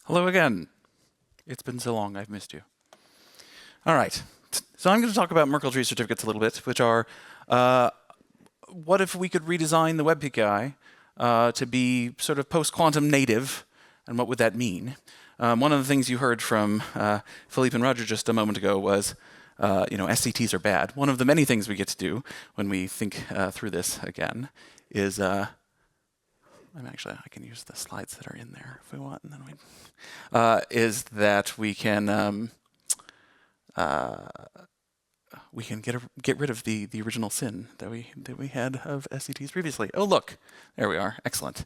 Hello again. It's been so long, I've missed you. All right, so I'm going to talk about Merkle Tree Certificates a little bit, which are what if we could redesign the Web API to be sort of post-quantum native, and what would that mean? One of the things you heard from Philippe and Roger just a moment ago was, SCTs are bad. One of the many things we get to do when we think through this again is I can use the slides that are in there if we want, and then is that we can get rid of the original sin that we had of SCTs previously. Oh, look, there we are. Excellent.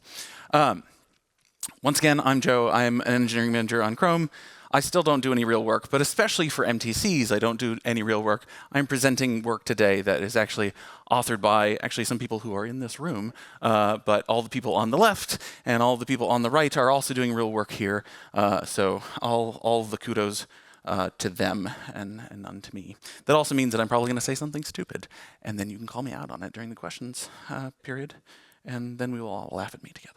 Once again, I'm Joe. I'm an engineering manager on Chrome. I still don't do any real work, but especially for MTCs, I don't do any real work. I'm presenting work today that is actually authored by some people who are in this room, but all the people on the left and all the people on the right are also doing real work here. So all the kudos to them and none to me. That also means that I'm probably going to say something stupid, and then you can call me out on it during the questions period, and then we will all laugh at me together.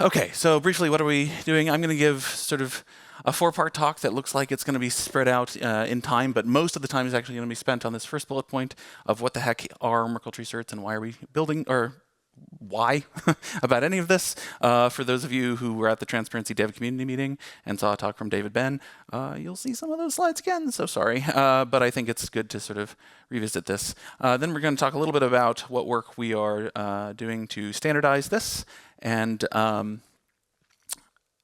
Okay, so briefly, what are we doing? I'm going to give sort of a 4-part talk that looks like it's going to be spread out in time, but most of the time is actually going to be spent on this first bullet point of what the heck are Merkle Tree Certs and why are we building, or why about any of this. For those of you who were at the transparency.dev community meeting and saw a talk from David Ben, you'll see some of those slides again, so sorry. But I think it's good to sort of revisit this. Then we're going to talk a little bit about what work we are doing to standardize this, and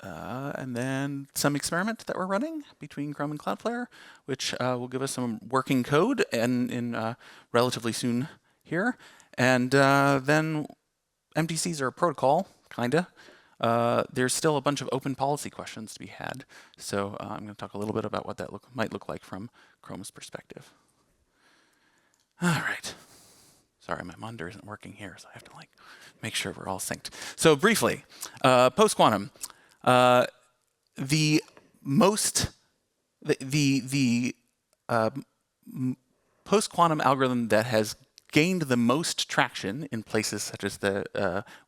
then some experiment that we're running between Chrome and Cloudflare, which will give us some working code in relatively soon here. And then MTCs are a protocol, kinda. There's still a bunch of open policy questions to be had. So I'm going to talk a little bit about what that might look like from Chrome's perspective. All right. Sorry, my monitor isn't working here, so I have to make sure we're all synced. So briefly, post-quantum. The post-quantum algorithm that has gained the most traction in places such as the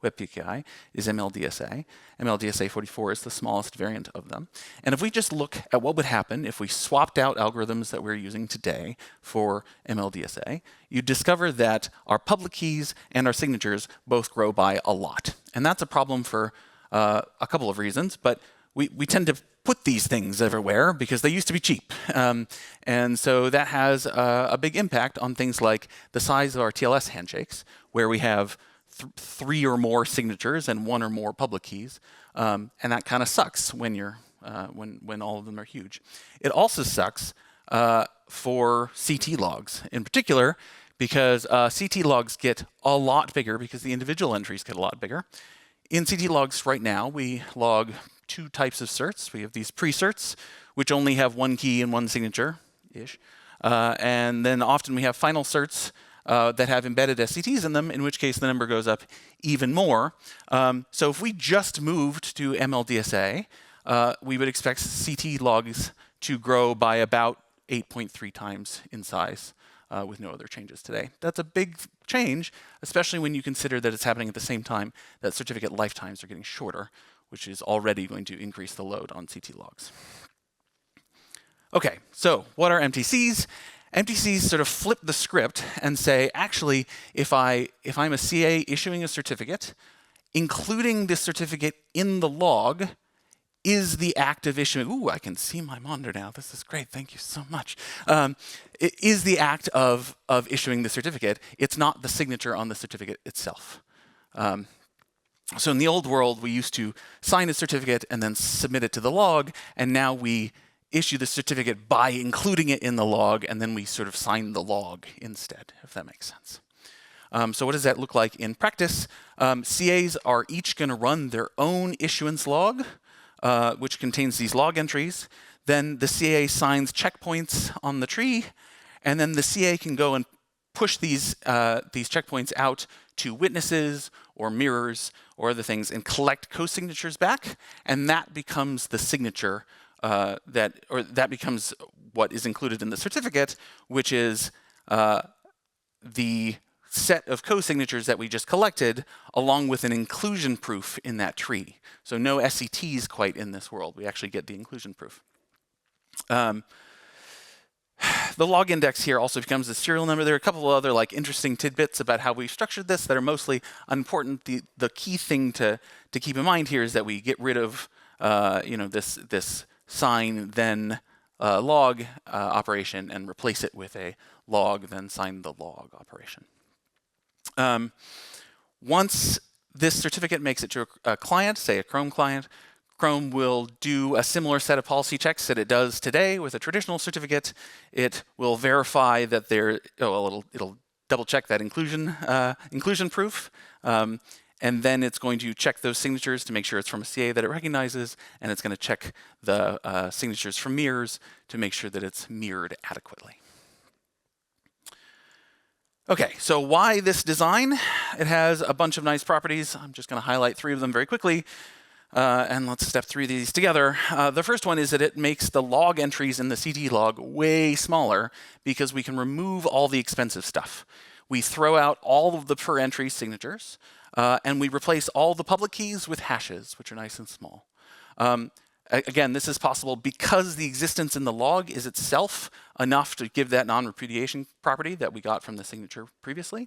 Web API is MLDSA. MLDSA 44 is the smallest variant of them. And if we just look at what would happen if we swapped out algorithms that we're using today for MLDSA, you'd discover that our public keys and our signatures both grow by a lot. And that's a problem for a couple of reasons, but we tend to put these things everywhere because they used to be cheap. And so that has a big impact on things like the size of our TLS handshakes, where we have 3 or more signatures and 1 or more public keys. And that kind of sucks when you're when all of them are huge. It also sucks for CT logs in particular, because CT logs get a lot bigger because the individual entries get a lot bigger. In CT logs right now, we log 2 types of certs. We have these pre-certs, which only have 1 key and 1 signature-ish. And then often we have final certs that have embedded SCTs in them, in which case the number goes up even more. So if we just moved to MLDSA, we would expect CT logs to grow by about 8.3 times in size with no other changes today. That's a big change, especially when you consider that it's happening at the same time that certificate lifetimes are getting shorter, which is already going to increase the load on CT logs. Okay, so what are MTCs? MTCs sort of flip the script and say, actually, if I'm a CA issuing a certificate, including this certificate in the log is the act of issuing. Ooh, I can see my monitor now. This is great. Thank you so much. It is the act of issuing the certificate. It's not the signature on the certificate itself. So in the old world, we used to sign a certificate and then submit it to the log, and now we issue the certificate by including it in the log, and then we sort of sign the log instead, if that makes sense. So what does that look like in practice? CAs are each going to run their own issuance log, which contains these log entries. Then the CA signs checkpoints on the tree, and then the CA can go and push these checkpoints out to witnesses or mirrors or other things and collect co-signatures back, and that becomes the signature that becomes what is included in the certificate, which is the set of co-signatures that we just collected, along with an inclusion proof in that tree. So no SCTs quite in this world. We actually get the inclusion proof. The log index here also becomes a serial number. There are a couple of other interesting tidbits about how we've structured this that are mostly unimportant. The key thing to keep in mind here is that we get rid of this sign then log operation and replace it with a log then sign the log operation. Once this certificate makes it to a client, say a Chrome client, Chrome will do a similar set of policy checks that it does today with a traditional certificate. It will verify that it'll double check that inclusion proof, and then it's going to check those signatures to make sure it's from a CA that it recognizes, and it's going to check the signatures from mirrors to make sure that it's mirrored adequately. Okay, so why this design? It has a bunch of nice properties. I'm just going to highlight 3 of them very quickly. And let's step through these together. The first one is that it makes the log entries in the CT log way smaller because we can remove all the expensive stuff. We throw out all of the per entry signatures, and we replace all the public keys with hashes, which are nice and small. Again, this is possible because the existence in the log is itself enough to give that non-repudiation property that we got from the signature previously.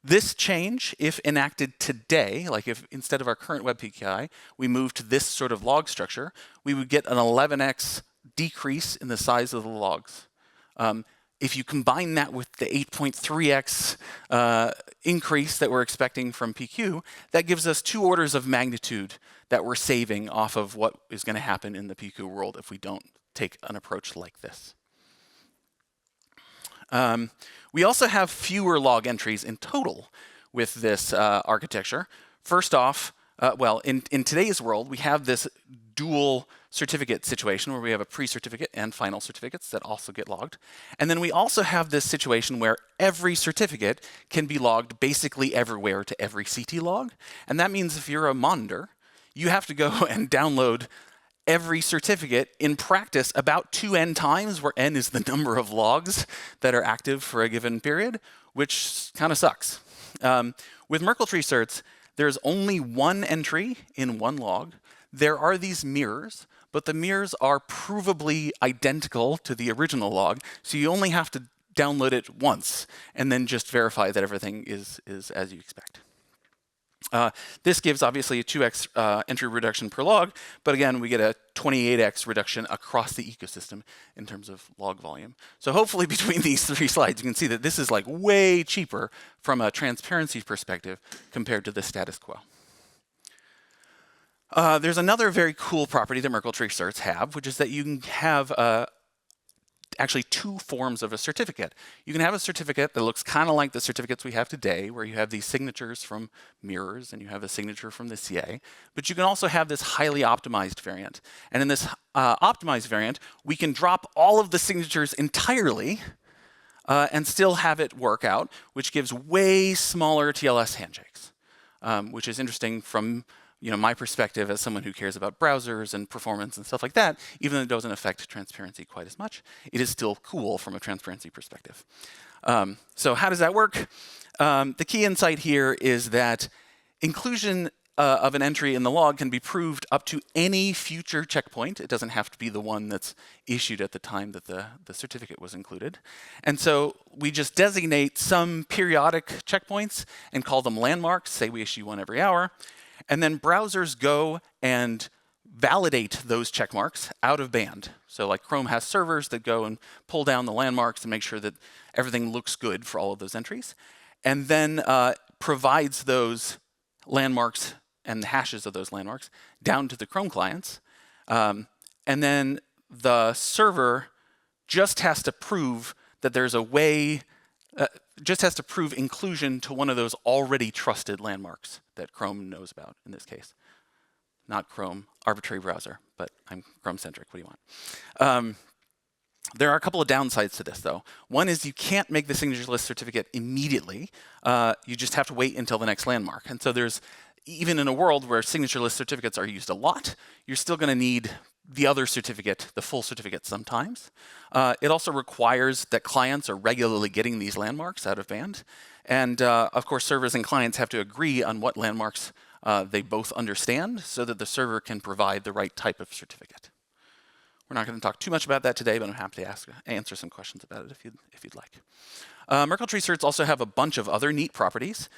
This change, if enacted today, like if instead of our current WebPKI, we moved to this sort of log structure, we would get an 11x decrease in the size of the logs. If you combine that with the 8.3x increase that we're expecting from PQ, that gives us 2 orders of magnitude that we're saving off of what is going to happen in the PQ world if we don't take an approach like this. We also have fewer log entries in total with this architecture. First off, in today's world, we have this dual certificate situation where we have a pre-certificate and final certificates that also get logged. And then we also have this situation where every certificate can be logged basically everywhere to every CT log. And that means if you're a monitor, you have to go and download every certificate in practice about 2n times, where n is the number of logs that are active for a given period, which kind of sucks. With Merkle Tree certs, there's only 1 entry in 1 log. There are these mirrors, but the mirrors are provably identical to the original log, so you only have to download it once and then just verify that everything is as you expect. This gives obviously a 2x entry reduction per log, but again, we get a 28x reduction across the ecosystem in terms of log volume. So hopefully between these 3 slides, you can see that this is way cheaper from a transparency perspective compared to the status quo. There's another very cool property that Merkle Tree certs have, which is that you can have actually 2 forms of a certificate. You can have a certificate that looks kind of like the certificates we have today, where you have these signatures from mirrors and you have a signature from the CA, but you can also have this highly optimized variant. And in this optimized variant, we can drop all of the signatures entirely and still have it work out, which gives way smaller TLS handshakes, which is interesting from my perspective as someone who cares about browsers and performance and stuff like that. Even though it doesn't affect transparency quite as much, it is still cool from a transparency perspective. So how does that work? The key insight here is that inclusion of an entry in the log can be proved up to any future checkpoint. It doesn't have to be the one that's issued at the time that the certificate was included. And so we just designate some periodic checkpoints and call them landmarks. Say we issue one every hour. And then browsers go and validate those check marks out of band. So like Chrome has servers that go and pull down the landmarks to make sure that everything looks good for all of those entries, and then provides those landmarks and the hashes of those landmarks down to the Chrome clients. And then the server just has to prove that there's a way, just has to prove inclusion to one of those already trusted landmarks that Chrome knows about in this case. Not Chrome, arbitrary browser, but I'm Chrome-centric. What do you want? There are a couple of downsides to this, though. One is you can't make the signature list certificate immediately. You just have to wait until the next landmark. And so there's even in a world where signatureless certificates are used a lot, you're still going to need the other certificate, the full certificate sometimes. It also requires that clients are regularly getting these landmarks out of band. And of course, servers and clients have to agree on what landmarks they both understand so that the server can provide the right type of certificate. We're not going to talk too much about that today, but I'm happy to answer some questions about it if you'd like. Merkle Tree certs also have a bunch of other neat properties.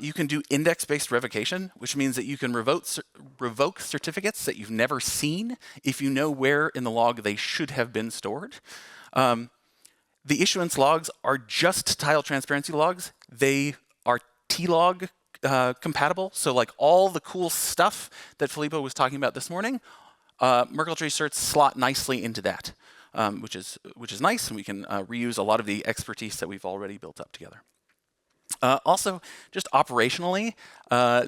You can do index-based revocation, which means that you can revoke certificates that you've never seen if you know where in the log they should have been stored. The issuance logs are just tile transparency logs. They are tlog compatible, so like all the cool stuff that Filippo was talking about this morning, Merkle Tree certs slot nicely into that. Which is nice, and we can reuse a lot of the expertise that we've already built up together. Also, just operationally,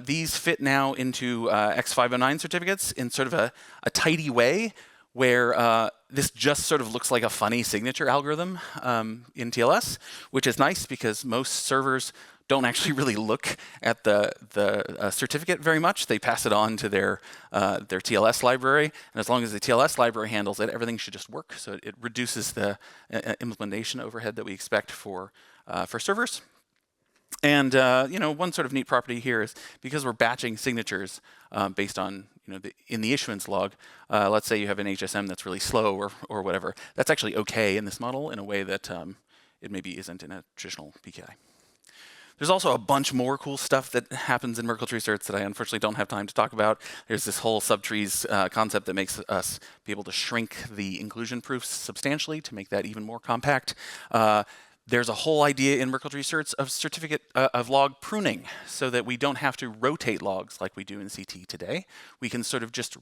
these fit now into X509 certificates in sort of a tidy way, where this just sort of looks like a funny signature algorithm in TLS, which is nice because most servers don't actually really look at the certificate very much. They pass it on to their TLS library, and as long as the TLS library handles it, everything should just work. So it reduces the implementation overhead that we expect for servers. And one sort of neat property here is because we're batching signatures based on in the issuance log. Let's say you have an HSM that's really slow or whatever. That's actually okay in this model in a way that it maybe isn't in a traditional PKI. There's also a bunch more cool stuff that happens in Merkle Tree certs that I unfortunately don't have time to talk about. There's this whole subtrees concept that makes us be able to shrink the inclusion proofs substantially to make that even more compact. There's a whole idea in Merkle Tree certs of log pruning, so that we don't have to rotate logs like we do in CT today. We can sort of just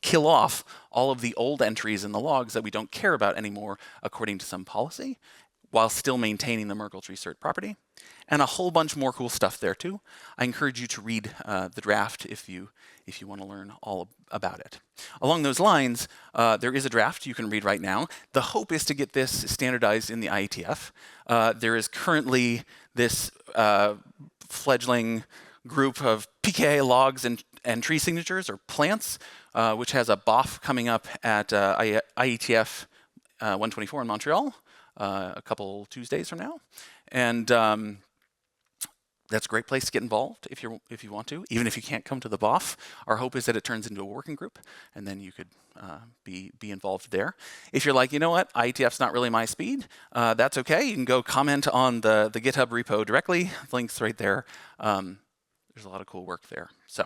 kill off all of the old entries in the logs that we don't care about anymore according to some policy, while still maintaining the Merkle Tree cert property. And a whole bunch more cool stuff there too. I encourage you to read the draft if you want to learn all about it. Along those lines, there is a draft you can read right now. The hope is to get this standardized in the IETF. There is currently this fledgling group of PKA logs and tree signatures, or plants, which has a BOF coming up at IETF 124 in Montreal a couple Tuesdays from now. And that's a great place to get involved if you want to, even if you can't come to the BOF. Our hope is that it turns into a working group, and then you could be involved there. If you're like, you know what, IETF's not really my speed, that's okay. You can go comment on the GitHub repo directly. Links right there. There's a lot of cool work there. So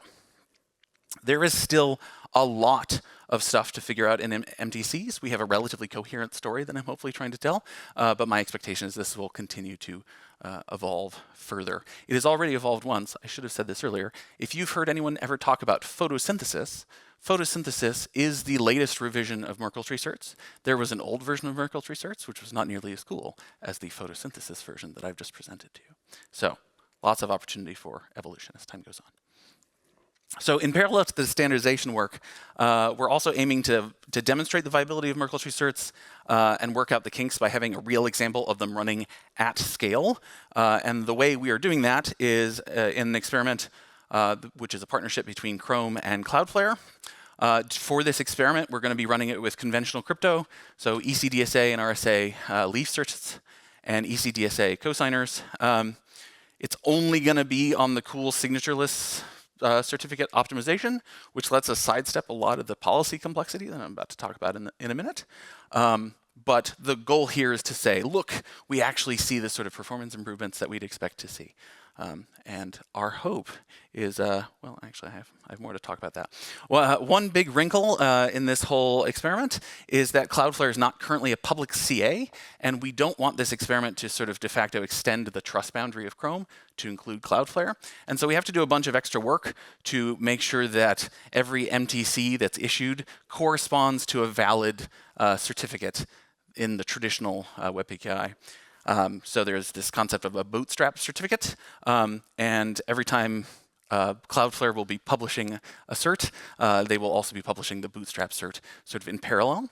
there is still a lot of stuff to figure out in MTCs. We have a relatively coherent story that I'm hopefully trying to tell, but my expectation is this will continue to evolve further. It has already evolved once. I should have said this earlier. If you've heard anyone ever talk about photosynthesis, photosynthesis is the latest revision of Merkle Tree certs. There was an old version of Merkle Tree certs, which was not nearly as cool as the photosynthesis version that I've just presented to you. So lots of opportunity for evolution as time goes on. So in parallel to the standardization work, we're also aiming to demonstrate the viability of Merkle Tree certs and work out the kinks by having a real example of them running at scale. And the way we are doing that is in an experiment, which is a partnership between Chrome and Cloudflare. For this experiment, we're going to be running it with conventional crypto, so ECDSA and RSA leaf certs and ECDSA cosigners. It's only going to be on the cool signatureless certificate optimization, which lets us sidestep a lot of the policy complexity that I'm about to talk about in a minute. But the goal here is to say, look, we actually see the sort of performance improvements that we'd expect to see. And our hope is, well, actually, I have more to talk about that. Well, one big wrinkle in this whole experiment is that Cloudflare is not currently a public CA, and we don't want this experiment to sort of de facto extend the trust boundary of Chrome to include Cloudflare. And so we have to do a bunch of extra work to make sure that every MTC that's issued corresponds to a valid certificate in the traditional Web PKI. So there's this concept of a bootstrap certificate, and every time Cloudflare will be publishing a cert, they will also be publishing the bootstrap cert sort of in parallel.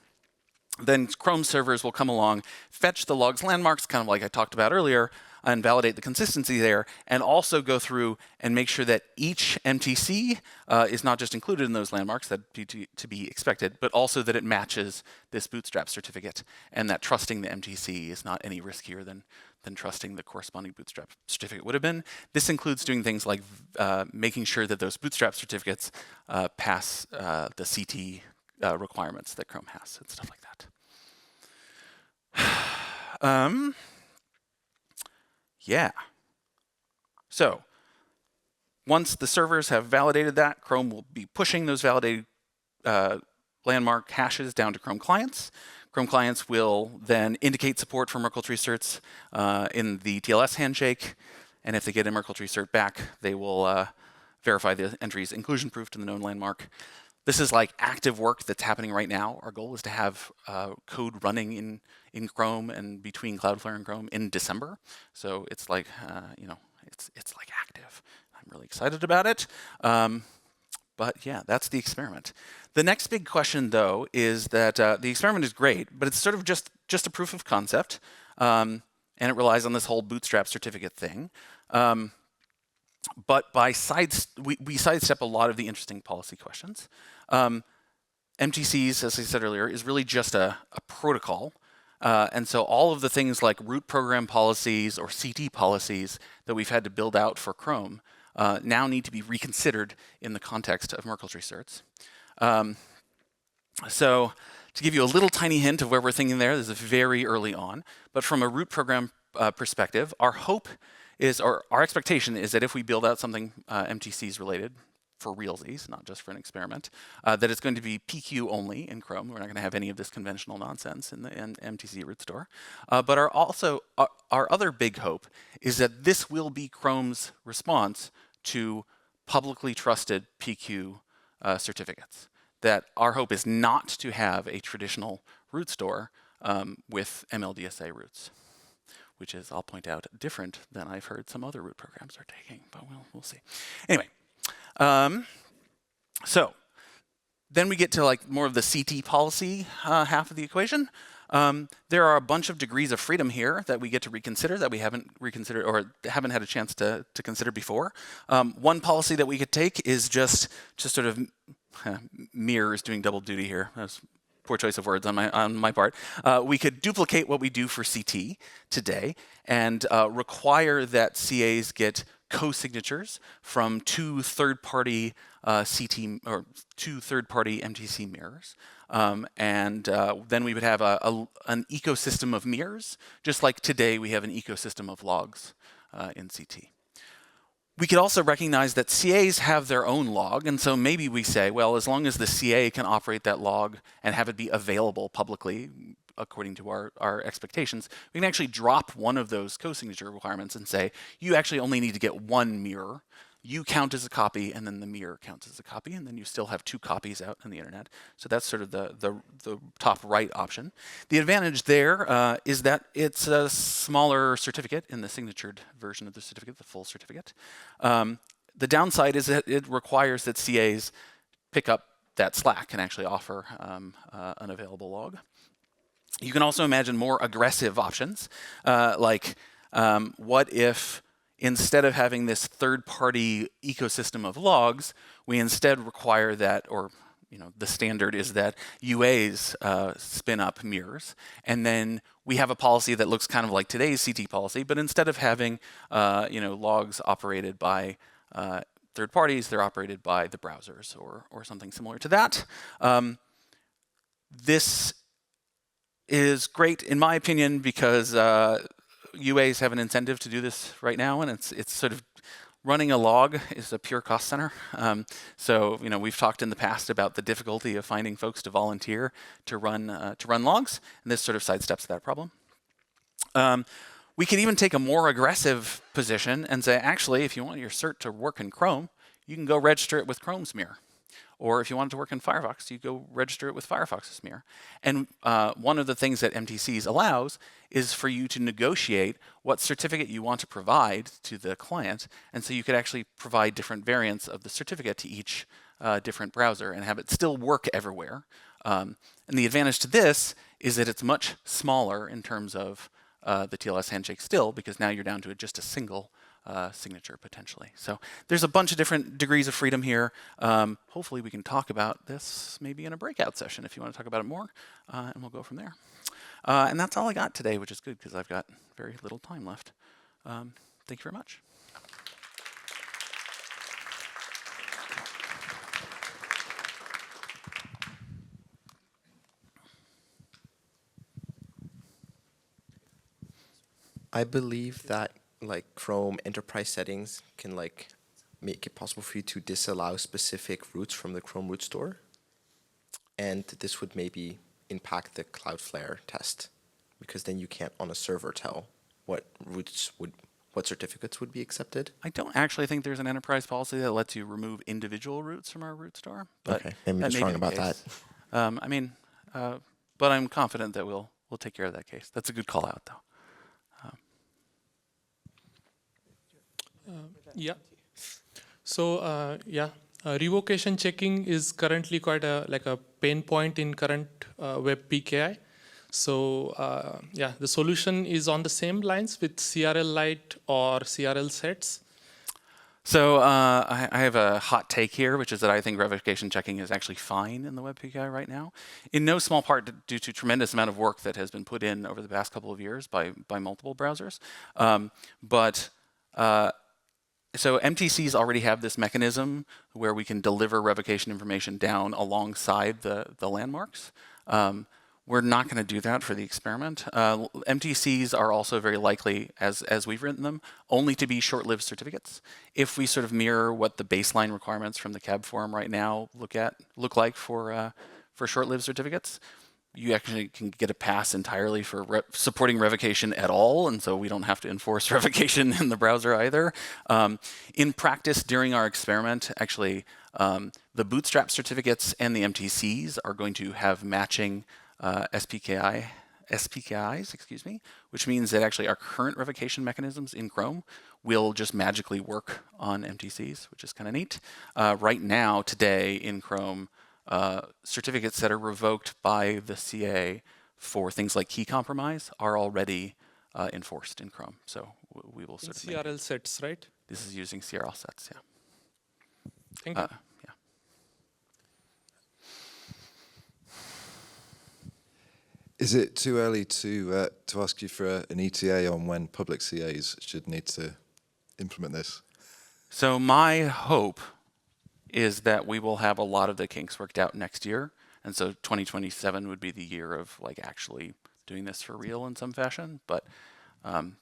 Then Chrome servers will come along, fetch the logs landmarks, kind of like I talked about earlier, and validate the consistency there, and also go through and make sure that each MTC is not just included in those landmarks that to be expected, but also that it matches this Bootstrap certificate, and that trusting the MTC is not any riskier than trusting the corresponding Bootstrap certificate would have been. This includes doing things like making sure that those Bootstrap certificates pass the CT requirements that Chrome has and stuff like that. Yeah. So once the servers have validated that, Chrome will be pushing those validated landmark hashes down to Chrome clients. Chrome clients will then indicate support for Merkle Tree certs in the TLS handshake, and if they get a Merkle Tree cert back, they will verify the entries inclusion proof to the known landmark. This is like active work that's happening right now. Our goal is to have code running in Chrome and between Cloudflare and Chrome in December. So it's like, it's like active. I'm really excited about it. But yeah, that's the experiment. The next big question, though, is that the experiment is great, but it's sort of just a proof of concept, and it relies on this whole Bootstrap certificate thing. But we sidestep a lot of the interesting policy questions. MTCs, as I said earlier, is really just a protocol. And so all of the things like root program policies or CT policies that we've had to build out for Chrome now need to be reconsidered in the context of Merkle Tree certs. So to give you a little tiny hint of where we're thinking there, this is very early on, but from a root program perspective, our hope is, or our expectation is that if we build out something MTCs related for realsies, not just for an experiment, that it's going to be PQ only in Chrome. We're not going to have any of this conventional nonsense in the MTC root store. But our other big hope is that this will be Chrome's response to publicly trusted PQ certificates. That our hope is not to have a traditional root store with MLDSA roots, which is, I'll point out, different than I've heard some other root programs are taking, but we'll see. Anyway, so then we get to like more of the CT policy half of the equation. There are a bunch of degrees of freedom here that we get to reconsider that we haven't reconsidered or haven't had a chance to consider before. One policy that we could take is just sort of mirrors doing double duty here. That's poor choice of words on my part. We could duplicate what we do for CT today and require that CAs get co-signatures from two third-party CT or two third-party MTC mirrors, and then we would have an ecosystem of mirrors, just like today we have an ecosystem of logs in CT. We could also recognize that CAs have their own log, and so maybe we say, well, as long as the CA can operate that log and have it be available publicly, according to our expectations, we can actually drop one of those co-signature requirements and say, you actually only need to get one mirror. You count as a copy, and then the mirror counts as a copy, and then you still have two copies out on the internet. So that's sort of the top right option. The advantage there is that it's a smaller certificate in the signatured version of the certificate, the full certificate. The downside is that it requires that CAs pick up that slack and actually offer an available log. You can also imagine more aggressive options, like what if instead of having this third-party ecosystem of logs, we instead require that, or the standard is that UAs spin up mirrors, and then we have a policy that looks kind of like today's CT policy, but instead of having logs operated by third parties, they're operated by the browsers or something similar to that. This is great, in my opinion, because UAs have an incentive to do this right now, and it's sort of running a log is a pure cost center. So we've talked in the past about the difficulty of finding folks to volunteer to run logs, and this sort of sidesteps that problem. We could even take a more aggressive position and say, actually, if you want your cert to work in Chrome, you can go register it with Chrome's mirror. Or if you want it to work in Firefox, you go register it with Firefox's mirror. And one of the things that MTCs allows is for you to negotiate what certificate you want to provide to the client. And so you could actually provide different variants of the certificate to each different browser and have it still work everywhere. And the advantage to this is that it's much smaller in terms of the TLS handshake still, because now you're down to just a single signature potentially. So there's a bunch of different degrees of freedom here. Hopefully we can talk about this maybe in a breakout session if you want to talk about it more, and we'll go from there. And that's all I got today, which is good because I've got very little time left. Thank you very much. I believe that like Chrome enterprise settings can like make it possible for you to disallow specific routes from the Chrome root store. And this would maybe impact the Cloudflare test, because then you can't on a server tell what certificates would be accepted. I don't actually think there's an enterprise policy that lets you remove individual routes from our root store. But okay, maybe I'm just wrong about that. But I'm confident that we'll take care of that case. That's a good call out, though. Yeah. So revocation checking is currently quite like a pain point in current web PKI. So the solution is on the same lines with CRL Lite or CRL sets. So I have a hot take here, which is that I think revocation checking is actually fine in the web PKI right now, in no small part due to tremendous amount of work that has been put in over the past couple of years by multiple browsers. So MTCs already have this mechanism where we can deliver revocation information down alongside the landmarks. We're not going to do that for the experiment. MTCs are also very likely, as we've written them, only to be short-lived certificates. If we sort of mirror what the baseline requirements from the CAB forum right now look like for short-lived certificates, you actually can get a pass entirely for supporting revocation at all, and so we don't have to enforce revocation in the browser either. In practice, during our experiment, actually, the Bootstrap certificates and the MTCs are going to have matching SPKIs, excuse me, which means that actually our current revocation mechanisms in Chrome will just magically work on MTCs, which is kind of neat. Right now, today in Chrome, certificates that are revoked by the CA for things like key compromise are already enforced in Chrome. So we will sort of CRL sets, right? This is using CRL sets, yeah. Thank you. Yeah. Is it too early to ask you for an ETA on when public CAs should need to implement this? So my hope is that we will have a lot of the kinks worked out next year, and so 2027 would be the year of like actually doing this for real in some fashion. But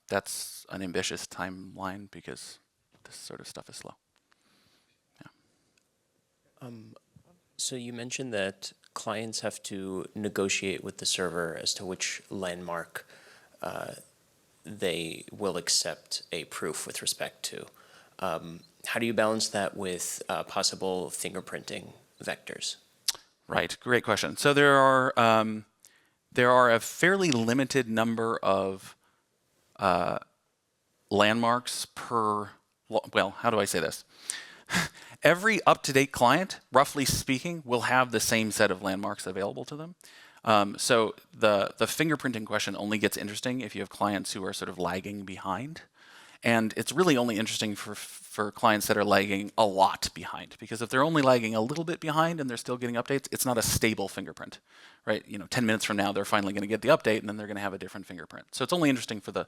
that's an ambitious timeline because this sort of stuff is slow. Yeah. So you mentioned that clients have to negotiate with the server as to which landmark they will accept a proof with respect to. How do you balance that with possible fingerprinting vectors? Right, great question. So there are a fairly limited number of landmarks per, well, how do I say this? Every up-to-date client, roughly speaking, will have the same set of landmarks available to them. So the fingerprinting question only gets interesting if you have clients who are sort of lagging behind. And it's really only interesting for clients that are lagging a lot behind, because if they're only lagging a little bit behind and they're still getting updates, it's not a stable fingerprint, right? 10 minutes from now, they're finally going to get the update, and then they're going to have a different fingerprint. So it's only interesting for the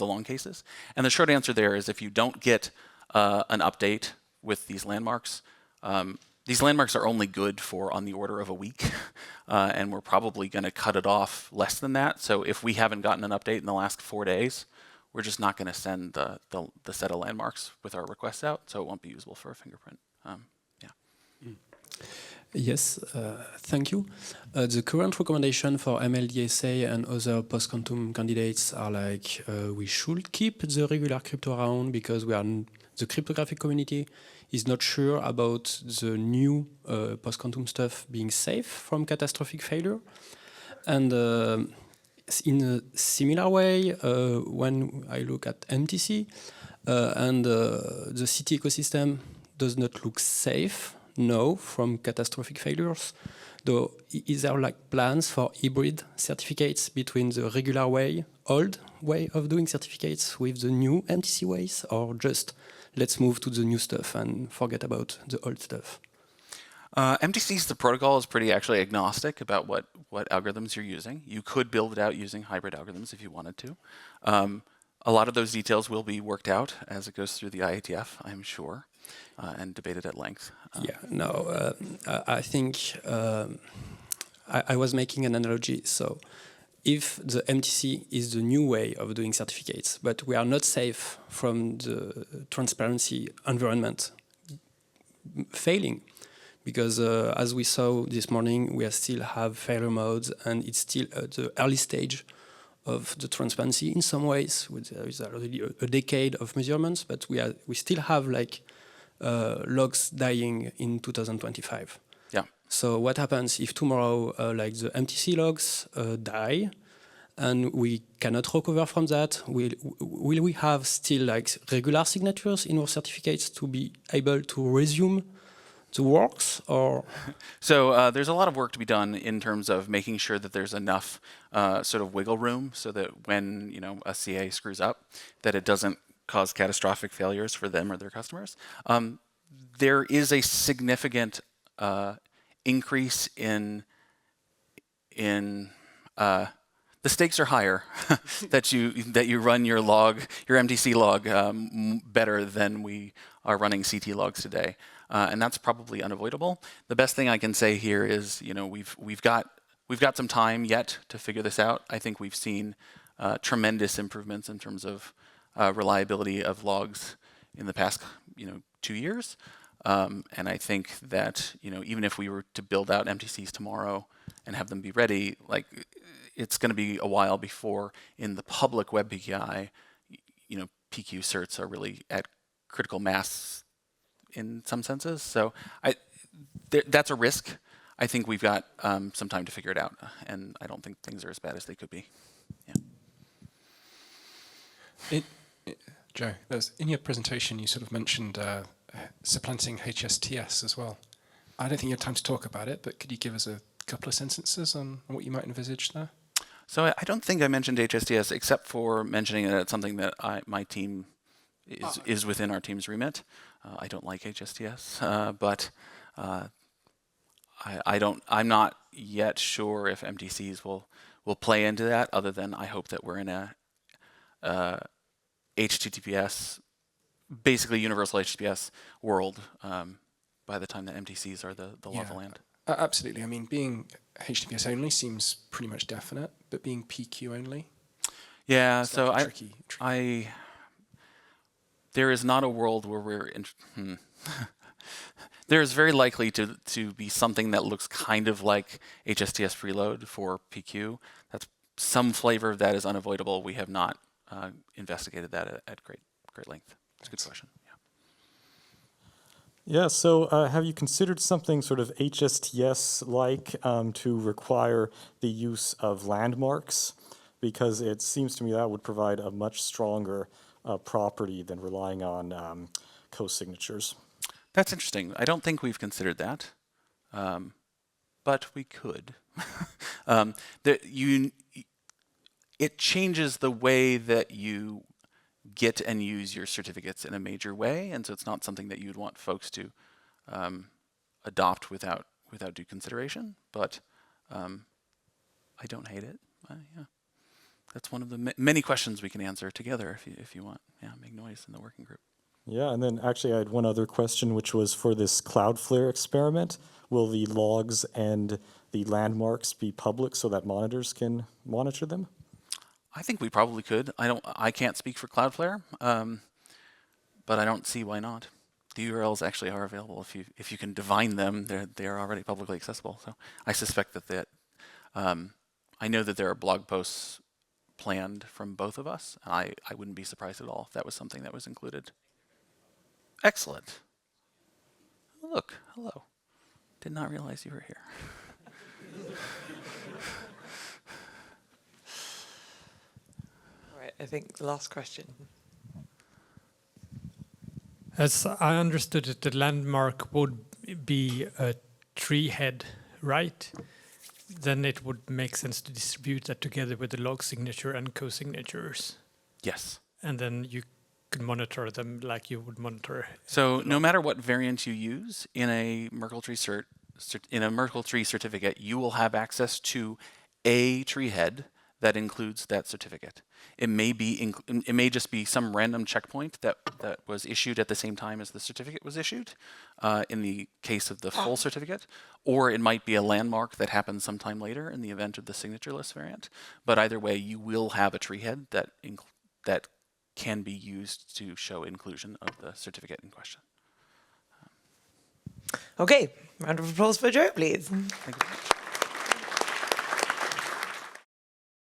long cases. And the short answer there is if you don't get an update with these landmarks are only good for on the order of a week, and we're probably going to cut it off less than that. So if we haven't gotten an update in the last 4 days, we're just not going to send the set of landmarks with our requests out, so it won't be usable for a fingerprint. Yes, thank you. The current recommendation for MLDSA and other post-quantum candidates are like, we should keep the regular crypto around because the cryptographic community is not sure about the new post-quantum stuff being safe from catastrophic failure. And in a similar way, when I look at MTC and the CT ecosystem does not look safe now from catastrophic failures, though is there like plans for hybrid certificates between the regular way old way of doing certificates with the new MTC ways, or just let's move to the new stuff and forget about the old stuff? MTCs, the protocol is pretty actually agnostic about what algorithms you're using. You could build it out using hybrid algorithms if you wanted to. A lot of those details will be worked out as it goes through the IATF, I'm sure, and debated at length. I think I was making an analogy. So if the MTC is the new way of doing certificates, but we are not safe from the transparency environment failing, because as we saw this morning, we still have failure modes, and it's still at the early stage of the transparency in some ways. There is already a decade of measurements, but we still have like logs dying in 2025. Yeah. So what happens if tomorrow like the MTC logs die and we cannot recover from that? Will we have still like regular signatures in our certificates to be able to resume the works, or? So there's a lot of work to be done in terms of making sure that there's enough sort of wiggle room so that when a CA screws up, that it doesn't cause catastrophic failures for them or their customers. There is a significant increase in the stakes are higher that you run your MTC log better than we are running CT logs today, and that's probably unavoidable. The best thing I can say here is we've got some time yet to figure this out. I think we've seen tremendous improvements in terms of reliability of logs in the past 2 years, and I think that even if we were to build out MTCs tomorrow and have them be ready, like it's going to be a while before in the public web PKI, PQ certs are really at critical mass in some senses. So that's a risk. I think we've got some time to figure it out, and I don't think things are as bad as they could be. Yeah. Joe, in your presentation, you sort of mentioned supplanting HSTS as well. I don't think you have time to talk about it, but could you give us a couple of sentences on what you might envisage there? So I don't think I mentioned HSTS except for mentioning that it's something that my team is within our team's remit. I don't like HSTS, but I'm not yet sure if MTCs will play into that, other than I hope that we're in a HTTPS, basically universal HTTPS world by the time that MTCs are the law of the land. Absolutely. I mean, being HTTPS only seems pretty much definite, but being PQ only? Yeah, like so tricky. There is not a world where we're in. There is very likely to be something that looks kind of like HSTS preload for PQ. That's some flavor of that is unavoidable. We have not investigated that at great length. It's a good question. Yeah, so have you considered something sort of HSTS-like to require the use of landmarks? Because it seems to me that would provide a much stronger property than relying on co-signatures. That's interesting. I don't think we've considered that, but we could. It changes the way that you get and use your certificates in a major way, and so it's not something that you'd want folks to adopt without due consideration. But I don't hate it. Yeah, that's one of the many questions we can answer together if you want. Yeah, make noise in the working group. Yeah, and then actually I had one other question, which was for this Cloudflare experiment. Will the logs and the landmarks be public so that monitors can monitor them? I think we probably could. I can't speak for Cloudflare, but I don't see why not. The URLs actually are available if you can divine them. They're already publicly accessible. So I suspect that I know that there are blog posts planned from both of us. And I wouldn't be surprised at all if that was something that was included. Excellent. Look, hello. Did not realize you were here. I think the last question. As I understood it, the landmark would be a tree head, right? then it would make sense to distribute that together with the log signature and co-signatures. Yes. And then you could monitor them like you would monitor. So no matter what variant you use in a Merkle Tree Merkle Tree certificate, you will have access to a tree head that includes that certificate. It may just be some random checkpoint that was issued at the same time as the certificate was issued, in the case of the full certificate, or it might be a landmark that happens sometime later in the event of the signatureless variant. But either way, you will have a tree head that can be used to show inclusion of the certificate in question. Okay, round of applause for Joe, please. Thank you very much.